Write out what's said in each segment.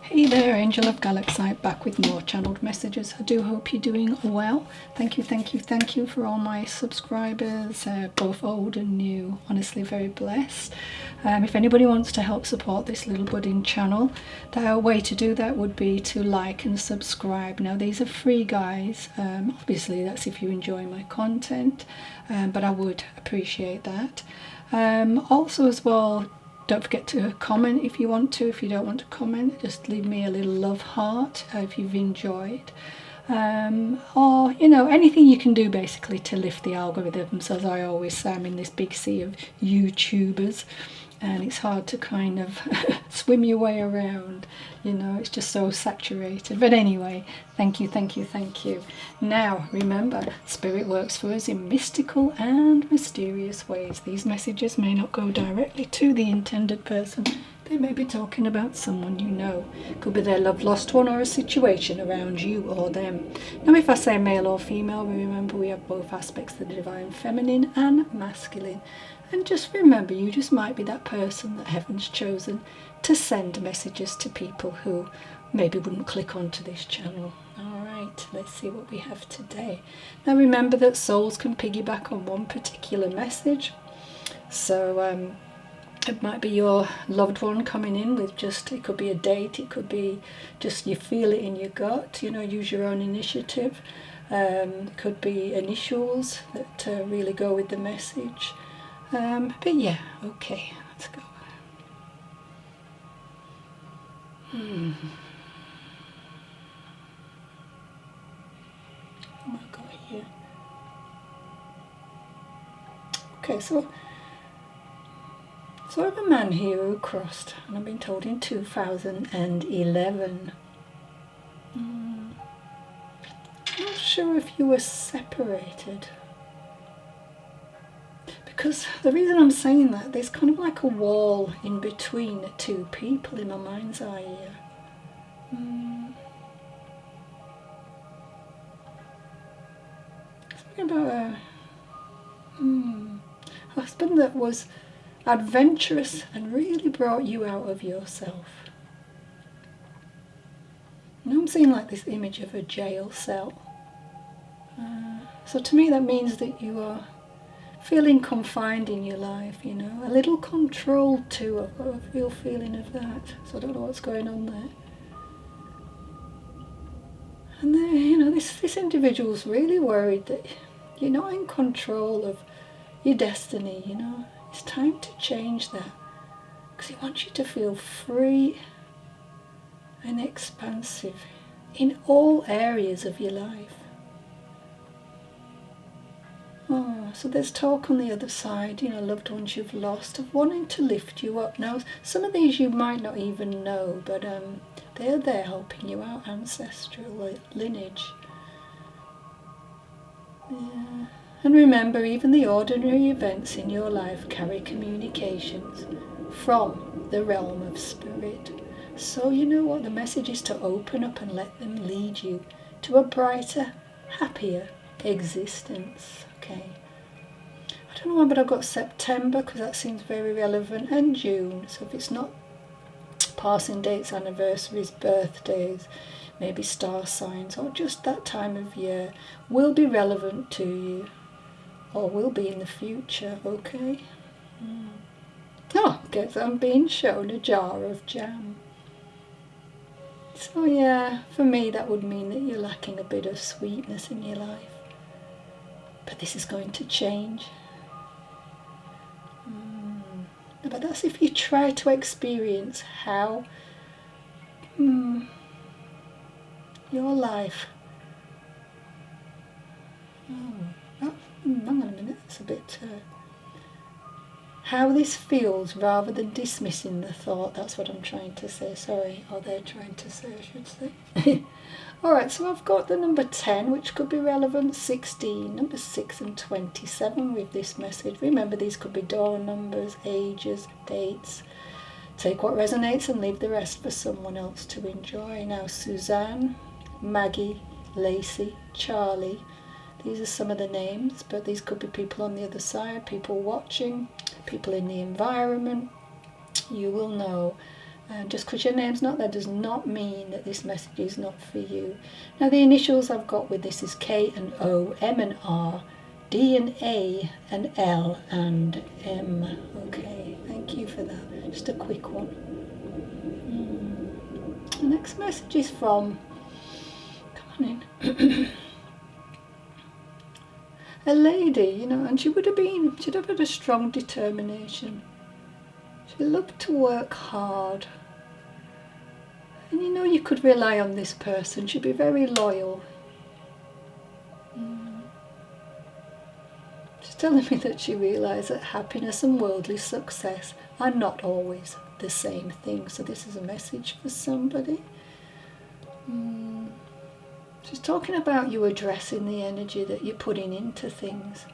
Hey there, Angel of Galaxy, back with more channeled messages. I do hope you're doing well. Thank you for all my subscribers, both old and new. Honestly, very blessed. If anybody wants to help support this little budding channel, the way to do that would be to like and subscribe. Now, these are free, guys. Obviously, that's if you enjoy my content, but I would appreciate that. Also, as well, don't forget to comment if you want to. If you don't want to comment, just leave me a little love heart if you've enjoyed. Or, you know, anything you can do basically to lift the algorithms. As I always say, I'm in this big sea of YouTubers and it's hard to kind of swim your way around, you know, it's just so saturated. But anyway, thank you. Now, remember, Spirit works for us in mystical and mysterious ways. These messages may not go directly to the intended person. They may be talking about someone you know. Could be their love lost one or a situation around you or them. Now, if I say male or female, remember we have both aspects of the divine feminine and masculine. And just remember, you just might be that person that heaven's chosen to send messages to people who maybe wouldn't click onto this channel. Alright, let's see what we have today. Now remember that souls can piggyback on one particular message. So it might be your loved one coming in with just, it could be a date, it could be just you feel it in your gut, you know, use your own initiative. It could be initials that really go with the message. But yeah, okay, let's go. What have I got here? Okay, so I have a man here who crossed, and I've been told in 2011. I'm not sure if you were separated. Because the reason I'm saying that, there's kind of like a wall in between the two people in my mind's eye here. Something about a husband that was adventurous and really brought you out of yourself. Now I'm seeing like this image of a jail cell. So to me that means that you are feeling confined in your life, you know, a little controlled too. I've got a real feeling of that. So I don't know what's going on there. And then, you know, this individual's really worried that you're not in control of your destiny, you know. It's time to change that. Because he wants you to feel free and expansive in all areas of your life. Oh, so there's talk on the other side, you know, loved ones you've lost, of wanting to lift you up. Now, some of these you might not even know, but they're there helping you out, ancestral lineage. Yeah. And remember, even the ordinary events in your life carry communications from the realm of spirit. So you know what, the message is to open up and let them lead you to a brighter, happier existence. Okay. I don't know why, but I've got September because that seems very relevant, and June. So if it's not passing dates, anniversaries, birthdays, maybe star signs, or just that time of year will be relevant to you, or will be in the future. Okay. Oh, guess I'm being shown a jar of jam. So yeah, for me that would mean that you're lacking a bit of sweetness in your life. But this is going to change. But that's if you try to experience how your life... hang on a minute, that's a bit... how this feels rather than dismissing the thought. That's what I'm trying to say. Sorry, or they're trying to say, I should say. Alright, so I've got the number 10, which could be relevant, 16, number 6 and 27 with this message. Remember, these could be door numbers, ages, dates. Take what resonates and leave the rest for someone else to enjoy. Now, Suzanne, Maggie, Lacey, Charlie. These are some of the names, but these could be people on the other side, people watching, people in the environment. You will know And just because your name's not there does not mean that this message is not for you. Now the initials I've got with this is K and O, M and R, D and A, and L and M. Okay, thank you for that. Just a quick one. The next message is from, come on in, a lady, you know, and she'd have had a strong determination. She loved to work hard. And you know, you could rely on this person. She'd be very loyal. She's telling me that she realised that happiness and worldly success are not always the same thing. So this is a message for somebody. She's talking about you addressing the energy that you're putting into things.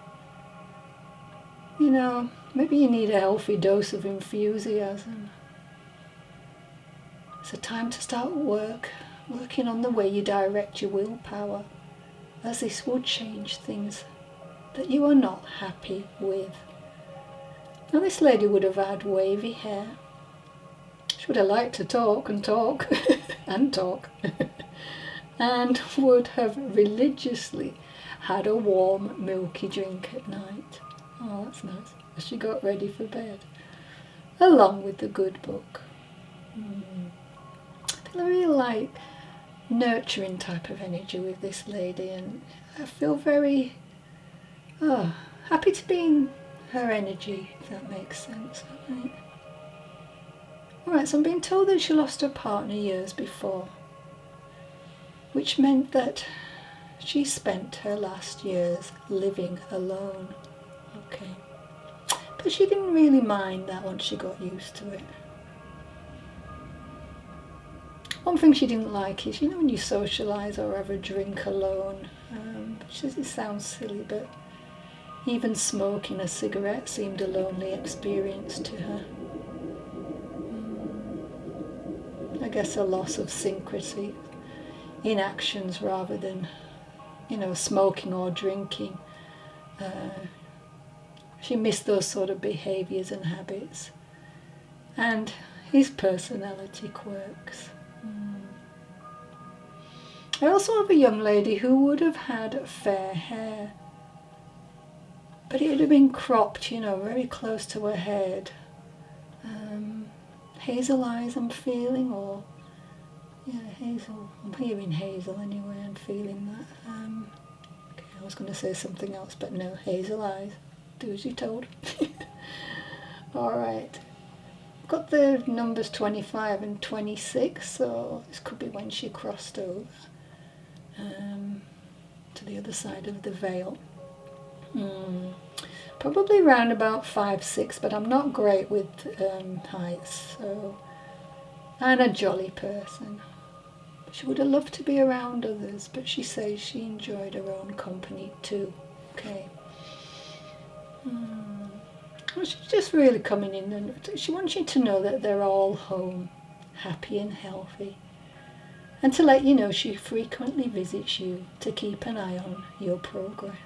You know, maybe you need a healthy dose of enthusiasm. It's a time to start working on the way you direct your willpower, as this will change things that you are not happy with. Now this lady would have had wavy hair. She would have liked to talk and talk and talk and would have religiously had a warm milky drink at night. Oh, that's nice. As she got ready for bed, along with the good book. I feel a real like nurturing type of energy with this lady, and I feel very happy to be in her energy, if that makes sense. Alright, so I'm being told that she lost her partner years before, which meant that she spent her last years living alone. Okay. But she didn't really mind that once she got used to it. One thing she didn't like is, you know, when you socialise or have a drink alone. She says it sounds silly, but even smoking a cigarette seemed a lonely experience to her. I guess a loss of synchrony in actions rather than, you know, smoking or drinking. She missed those sort of behaviours and habits, and his personality quirks. I also have a young lady who would have had fair hair, but it would have been cropped, you know, very close to her head. Hazel eyes I'm feeling, or yeah, hazel. I'm hearing hazel anyway, I'm feeling that. Okay, I was going to say something else, but no, hazel eyes. Do as you're told. Alright. Got the numbers 25 and 26, so this could be when she crossed over to the other side of the veil. Probably around about 5, 6, but I'm not great with heights, so, and a jolly person. She would have loved to be around others, but she says she enjoyed her own company too. Okay. Well, she's just really coming in, and she wants you to know that they're all home, happy and healthy, and to let you know she frequently visits you to keep an eye on your progress.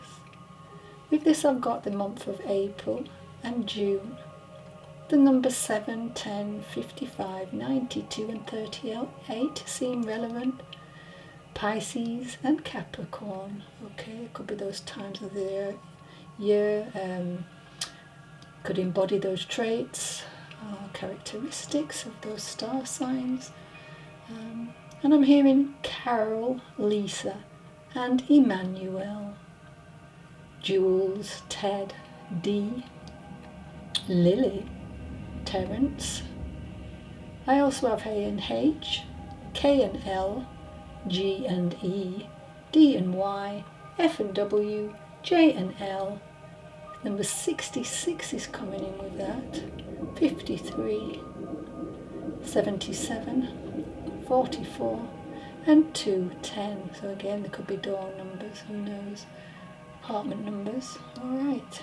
With this I've got the month of April and June. The numbers 7, 10, 55, 92 and 38 seem relevant. Pisces and Capricorn. Okay, it could be those times of the year. Could embody those traits, characteristics of those star signs. And I'm hearing Carol, Lisa and Emmanuel. Jules, Ted, Dee, Lily, Terence. I also have A and H, K and L, G and E, D and Y, F and W, J and L. Number 66 is coming in with that. 53, 77, 44 and 210. So again, there could be door numbers, who knows. Apartment numbers. Alright.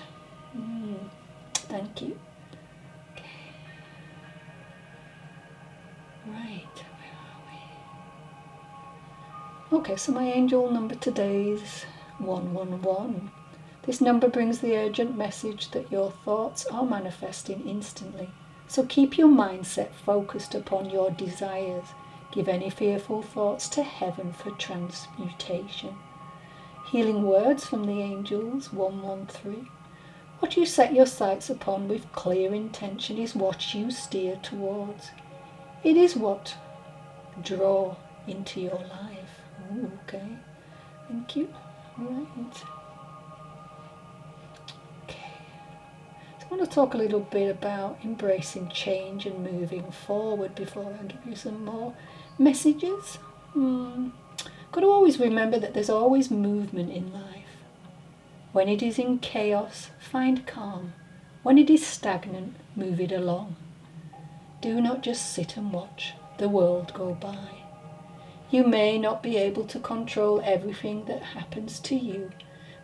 Thank you. Okay. Right, where are we? Okay, so my angel number today is 111. This number brings the urgent message that your thoughts are manifesting instantly So keep your mindset focused upon your desires. Give any fearful thoughts to heaven for transmutation. Healing words from the angels, 113. What you set your sights upon with clear intention is what you steer towards. It is what draw into your life. Ooh, okay, thank you. All right. Okay. So I want to talk a little bit about embracing change and moving forward before I give you some more messages. Got to always remember that there's always movement in life. When it is in chaos, find calm. When it is stagnant, move it along. Do not just sit and watch the world go by. You may not be able to control everything that happens to you,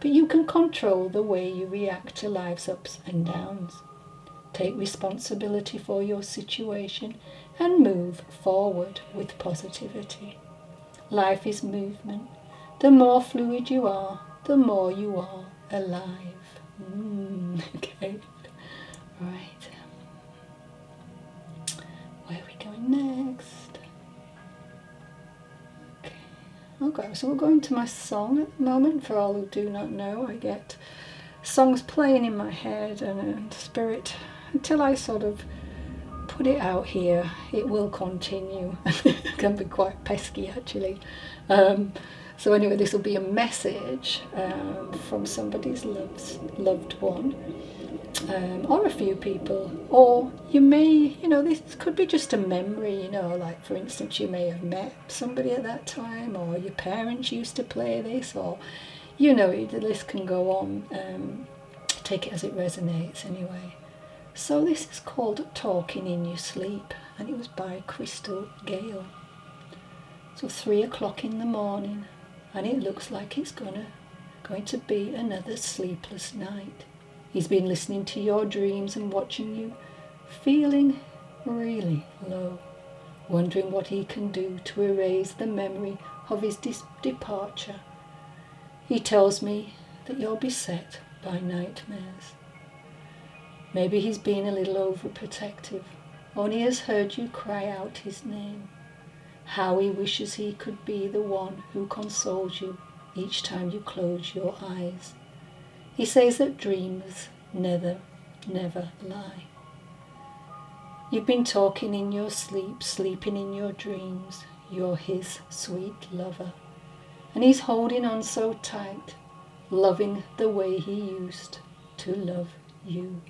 but you can control the way you react to life's ups and downs. Take responsibility for your situation and move forward with positivity. Life is movement. The more fluid you are, the more you are alive. Okay. Right. Where are we going next? Okay, so we're going to my song at the moment. For all who do not know, I get songs playing in my head and spirit until I sort of put it out here. It will continue. It can be quite pesky actually. So anyway, this will be a message from somebody's loved one, or a few people, or you may, this could be just a memory, like for instance, you may have met somebody at that time, or your parents used to play this, or, the list can go on. Take it as it resonates anyway. So this is called Talking in Your Sleep, and it was by Crystal Gale. So 3 o'clock in the morning, and it looks like it's going to be another sleepless night. He's been listening to your dreams and watching you, feeling really low, wondering what he can do to erase the memory of his departure. He tells me that you're beset by nightmares. Maybe he's been a little overprotective, only has heard you cry out his name. How he wishes he could be the one who consoles you each time you close your eyes. He says that dreams never lie. You've been talking in your sleep, sleeping in your dreams. You're his sweet lover. And he's holding on so tight, loving the way he used to love you.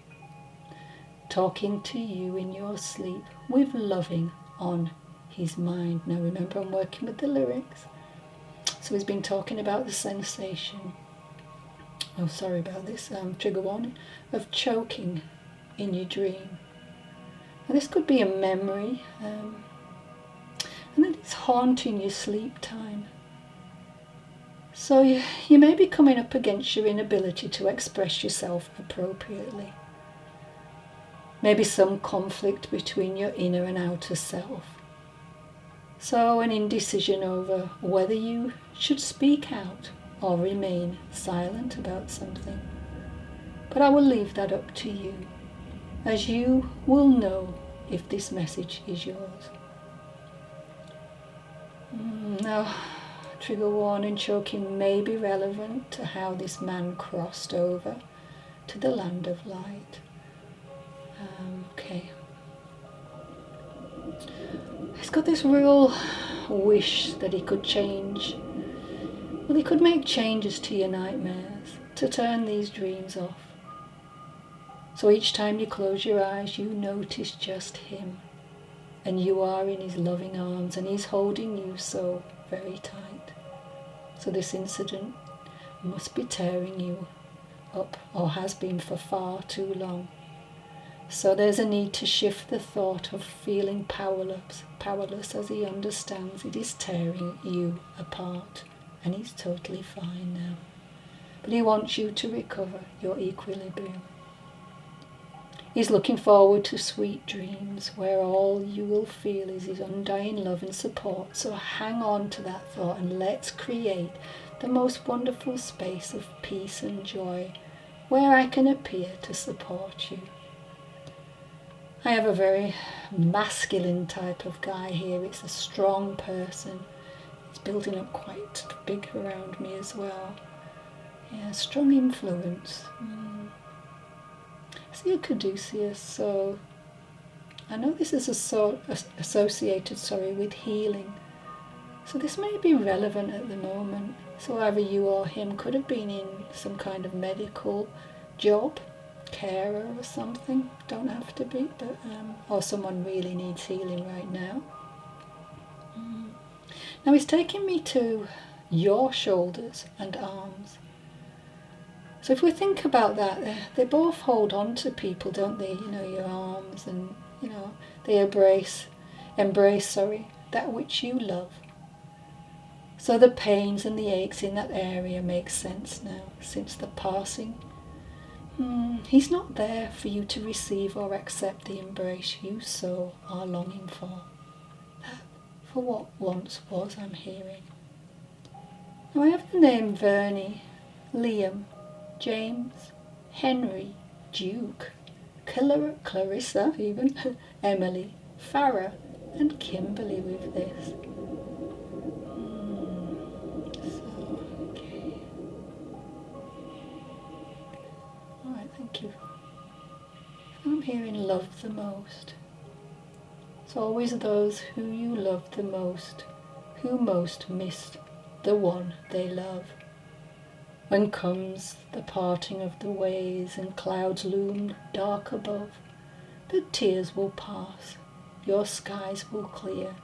Talking to you in your sleep with loving on his mind. Now remember, I'm working with the lyrics. So he's been talking about the sensation, sorry about this, trigger warning, of choking in your dream. And this could be a memory, and then it's haunting your sleep time. So you may be coming up against your inability to express yourself appropriately. Maybe some conflict between your inner and outer self. So an indecision over whether you should speak out or remain silent about something. But I will leave that up to you, as you will know if this message is yours. Now, trigger warning, choking may be relevant to how this man crossed over to the land of light. Okay. He's got this real wish that he could change. Well, he could make changes to your nightmares to turn these dreams off. So each time you close your eyes, you notice just him. And you are in his loving arms, and he's holding you so very tight. So this incident must be tearing you up, or has been for far too long. So there's a need to shift the thought of feeling powerless as he understands it is tearing you apart, and he's totally fine now. But he wants you to recover your equilibrium. He's looking forward to sweet dreams where all you will feel is his undying love and support. So hang on to that thought and let's create the most wonderful space of peace and joy where I can appear to support you. I have a very masculine type of guy here. It's a strong person. It's building up quite big around me as well. Yeah, strong influence. See a caduceus, so I know this is associated with healing. So this may be relevant at the moment. So either you or him could have been in some kind of medical job, carer or something. Don't have to be, but or someone really needs healing right now. Now he's taking me to your shoulders and arms. So if we think about that, they both hold on to people, don't they? You know, your arms, and you know, they embrace that which you love. So the pains and the aches in that area make sense now, since the passing. He's not there for you to receive or accept the embrace you so are longing for. That for what once was, I'm hearing. Now I have the name Vernie, Liam, James, Henry, Duke, Clarissa even, Emily, Farah and Kimberly with this. Alright, thank you. I'm hearing love the most. It's always those who you love the most, who most missed the one they love. When comes the parting of the ways and clouds loom dark above, the tears will pass, your skies will clear,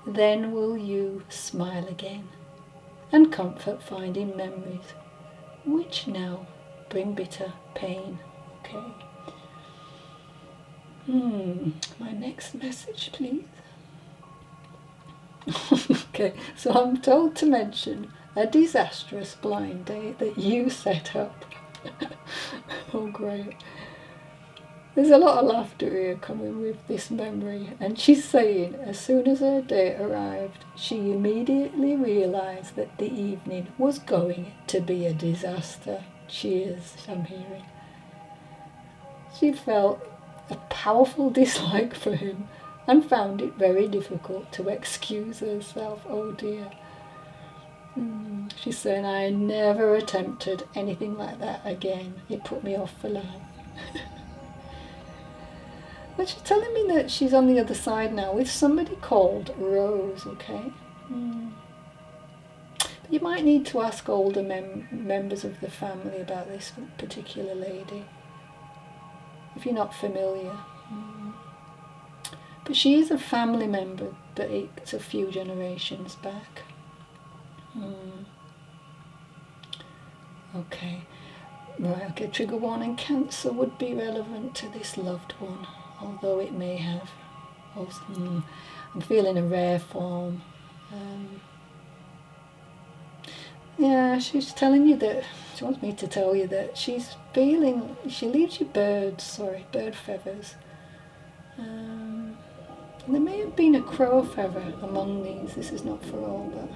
then will you smile again, and comfort find in memories, which now bring bitter pain. Okay. My next message, please. Okay, so I'm told to mention a disastrous blind date that you set up. Oh, great. There's a lot of laughter here coming with this memory, and she's saying as soon as her date arrived, she immediately realised that the evening was going to be a disaster. Cheers, I'm hearing. She felt a powerful dislike for him and found it very difficult to excuse herself. Oh dear. She's saying, I never attempted anything like that again. It put me off for life. But she's telling me that she's on the other side now with somebody called Rose, okay? But you might need to ask older members of the family about this particular lady, if you're not familiar. But she is a family member, but it's a few generations back. Okay. Right, okay, trigger warning, Cancer would be relevant to this loved one, although it may have. I'm feeling a rare form. Yeah, she's telling you that, she wants me to tell you that she's feeling, she leaves you bird feathers. There may have been a crow feather among these, this is not for all, but...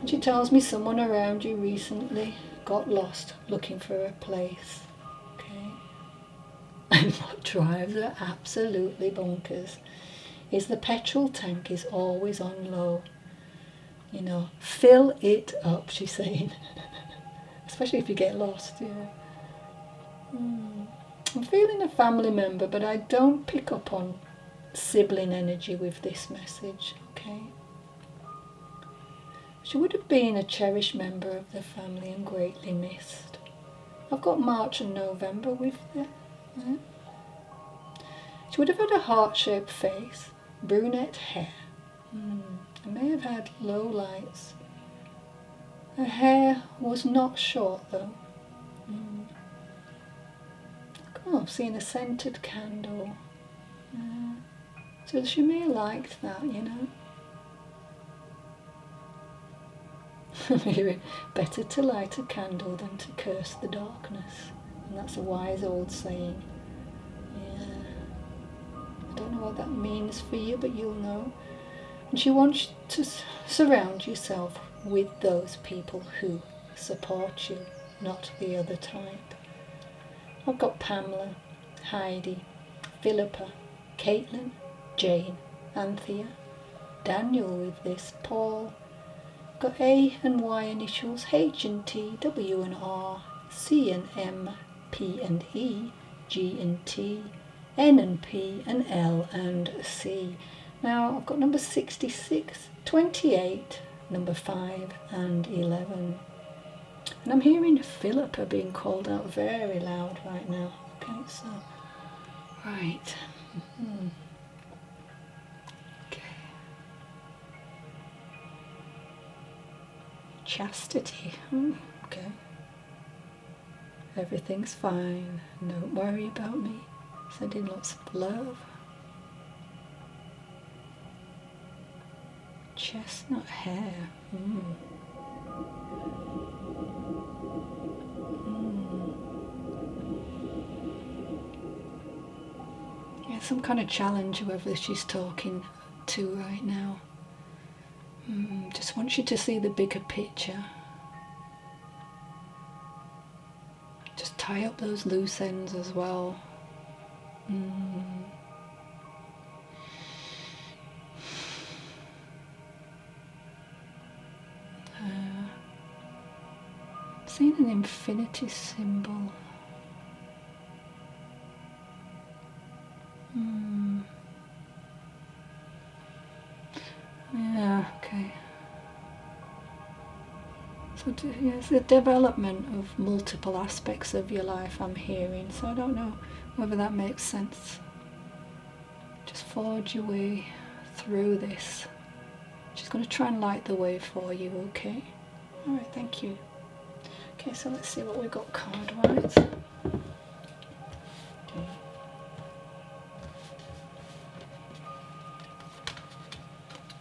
And she tells me someone around you recently got lost looking for a place, okay? And what drives her absolutely bonkers is the petrol tank is always on low. You know, fill it up, she's saying. Especially if you get lost, yeah. I'm feeling a family member, but I don't pick up on sibling energy with this message, okay? She would have been a cherished member of the family and greatly missed. I've got March and November with her. Yeah. She would have had a heart-shaped face, brunette hair. I may have had low lights. Her hair was not short though. Oh, I've seen a scented candle. So she may have liked that, you know. I'm hearing, better to light a candle than to curse the darkness. And that's a wise old saying. Yeah. I don't know what that means for you, but you'll know. And she wants to surround yourself with those people who support you, not the other type. I've got Pamela, Heidi, Philippa, Caitlin, Jane, Anthea, Daniel with this, Paul. Got A and Y initials, H and T, W and R, C and M, P and E, G and T, N and P, and L and C. Now I've got number 66, 28, number 5 and 11. And I'm hearing Philippa being called out very loud right now. Okay, so, right. Okay. Chastity. Okay. Everything's fine. Don't worry about me. Sending lots of love. Chestnut hair. Yeah, some kind of challenge, whoever she's talking to right now. Just wants you to see the bigger picture. Just tie up those loose ends as well. Seeing an infinity symbol. Yeah, okay. So yeah, it's the development of multiple aspects of your life I'm hearing, so I don't know whether that makes sense. Just forge your way through this. She's going to try and light the way for you, okay? Alright, thank you. Okay, so let's see what we've got card-wise. Okay.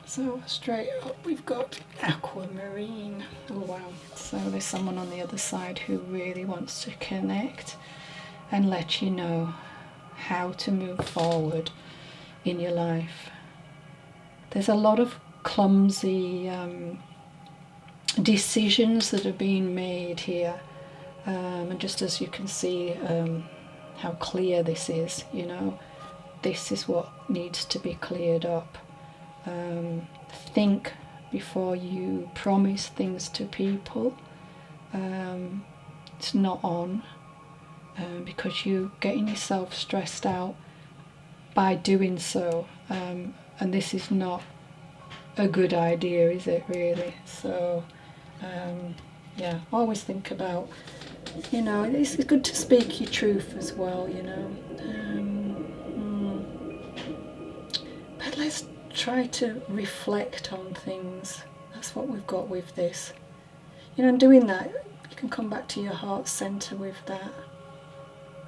So straight up we've got aquamarine. Oh wow. So there's someone on the other side who really wants to connect and let you know how to move forward in your life. There's a lot of clumsy decisions that are being made here, and just as you can see how clear this is, you know, this is what needs to be cleared up. Think before you promise things to people. It's not on, because you're getting yourself stressed out by doing so, and this is not a good idea, is it really? So yeah, always think about, you know, it's good to speak your truth as well, you know. But let's try to reflect on things. That's what we've got with this, you know, and doing that you can come back to your heart center with that.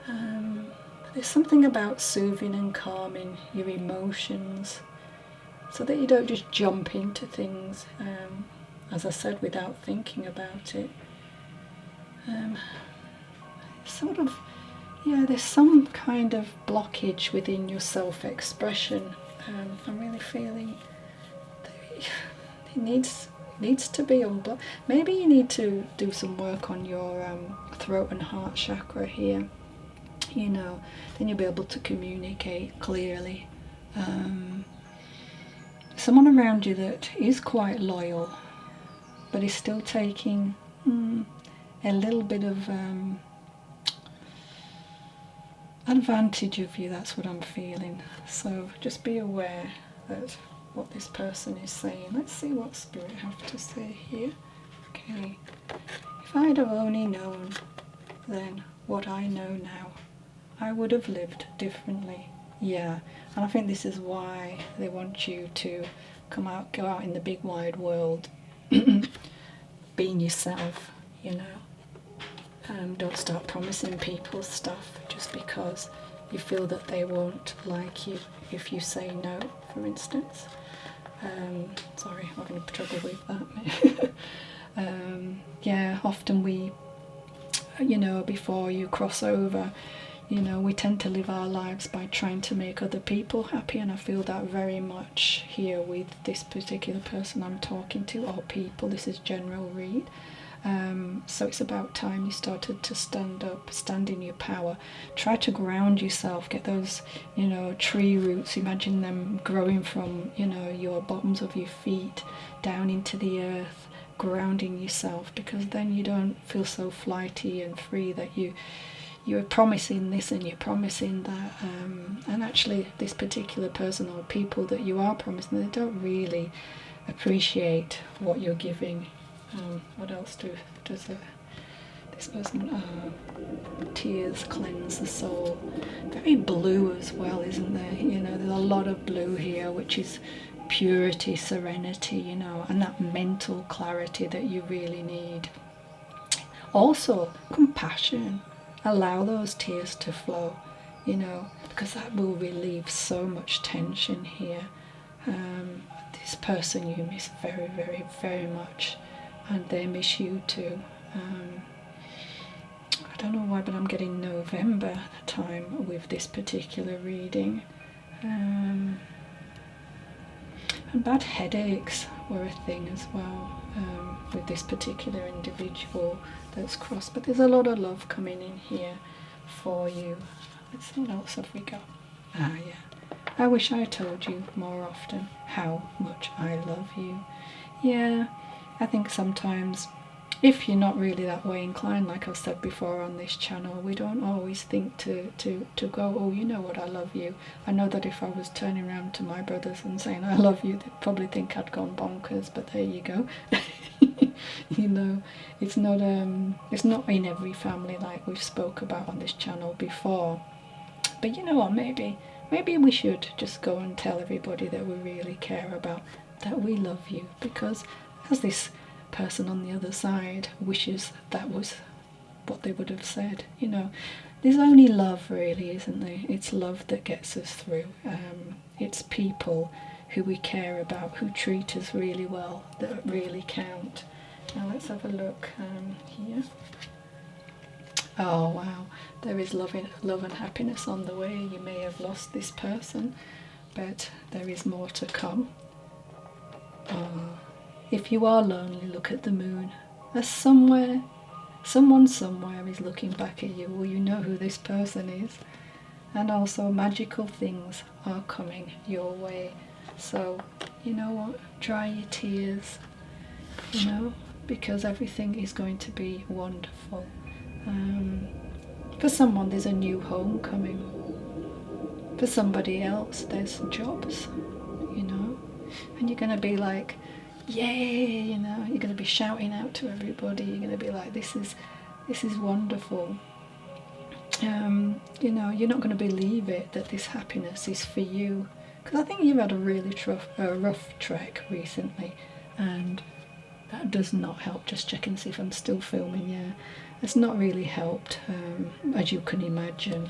But there's something about soothing and calming your emotions so that you don't just jump into things, as I said, without thinking about it. Sort of, yeah, there's some kind of blockage within your self-expression. I'm really feeling that it needs to be unblocked. Maybe you need to do some work on your throat and heart chakra here, you know, then you'll be able to communicate clearly. Someone around you that is quite loyal but is still taking a little bit of advantage of you. That's what I'm feeling. So just be aware that what this person is saying. Let's see what Spirit have to say here. Okay. If I'd have only known then what I know now, I would have lived differently. Yeah, and I think this is why they want you to go out in the big wide world, being yourself, you know. Don't start promising people stuff just because you feel that they won't like you if you say no, for instance. Sorry, I'm having trouble with that. Yeah, often we, you know, before you cross over, you know, we tend to live our lives by trying to make other people happy, and I feel that very much here with this particular person I'm talking to, or people. This is general read. So it's about time you started to stand up, stand in your power, try to ground yourself, get those, tree roots, imagine them growing from, your bottoms of your feet down into the earth, grounding yourself, because then you don't feel so flighty and free that you're promising this and you're promising that, and actually this particular person or people that you are promising, they don't really appreciate what you're giving. What else does this person? Tears cleanse the soul. Very blue as well, isn't there? There's a lot of blue here, which is purity, serenity, and that mental clarity that you really need. Also, compassion. Allow those tears to flow, because that will relieve so much tension here. This person you miss very, very, very much, and they miss you too. I don't know why, but I'm getting November time with this particular reading. And bad headaches were a thing as well, with this particular individual that's crossed. But there's a lot of love coming in here for you. Let's see, what else have we got? Yeah. I wish I told you more often how much I love you. Yeah, I think sometimes if you're not really that way inclined, like I've said before on this channel, we don't always think to go, oh, you know what, I love you. I know that if I was turning around to my brothers and saying I love you, they'd probably think I'd gone bonkers, but there you go. It's not in every family, like we've spoke about on this channel before. But you know what, maybe we should just go and tell everybody that we really care about, that we love you, because as this person on the other side wishes that was what they would have said. There's only love, really, isn't there? It's love that gets us through. It's people who we care about, who treat us really well, that really count. Now let's have a look here. Oh wow, there is love and happiness on the way. You may have lost this person, but there is more to come. If you are lonely, look at the moon. As someone somewhere is looking back at you, or you know who this person is. And also magical things are coming your way. So, you know what? Dry your tears, because everything is going to be wonderful. For someone, there's a new home coming. For somebody else, there's jobs, and you're going to be like, yay, you're going to be shouting out to everybody. You're going to be like, this is wonderful. You're not going to believe it, that this happiness is for you, because I think you've had a really rough trek recently, and that does not help. Just check and see if I'm still filming. Yeah, it's not really helped, as you can imagine.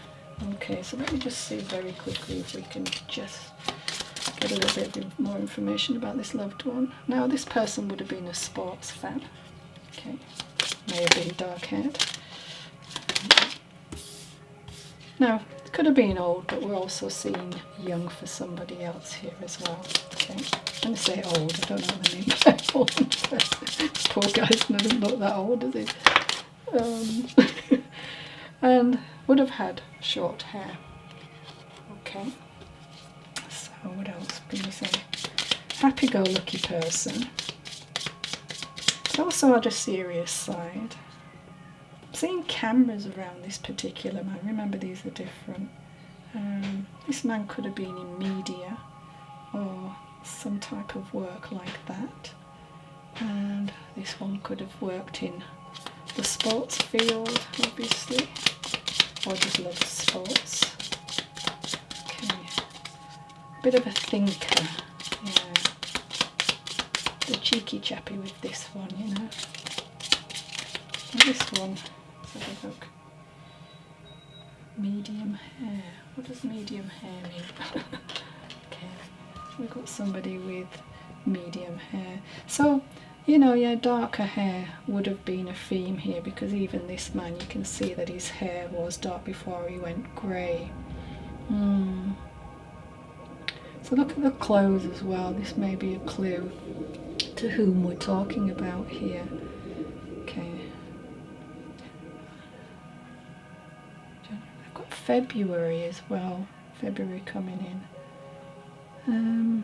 Okay, so let me just see very quickly if we can just get a little bit more information about this loved one. Now, this person would have been a sports fan. Okay, may have been dark-haired. Now, it could have been old, but we're also seeing young for somebody else here as well. Okay, I'm going to say old. I don't know the name of that old person. Poor guy doesn't look that old, does he? And would have had short hair. Okay. So what else can we say? Happy-go-lucky person. But also had a serious side. I'm seeing cameras around this particular man. Remember, these are different. This man could have been in media or some type of work like that. And this one could have worked in the sports field, obviously, or just loved sports. Okay, bit of a thinker, yeah. The cheeky chappy with this one, And this one, let's have a look. Medium hair. What does medium hair mean? Okay, we've got somebody with medium hair. So, darker hair would have been a theme here, because even this man, you can see that his hair was dark before he went grey. So look at the clothes as well. This may be a clue to whom we're talking about here. Okay, February as well. February coming in.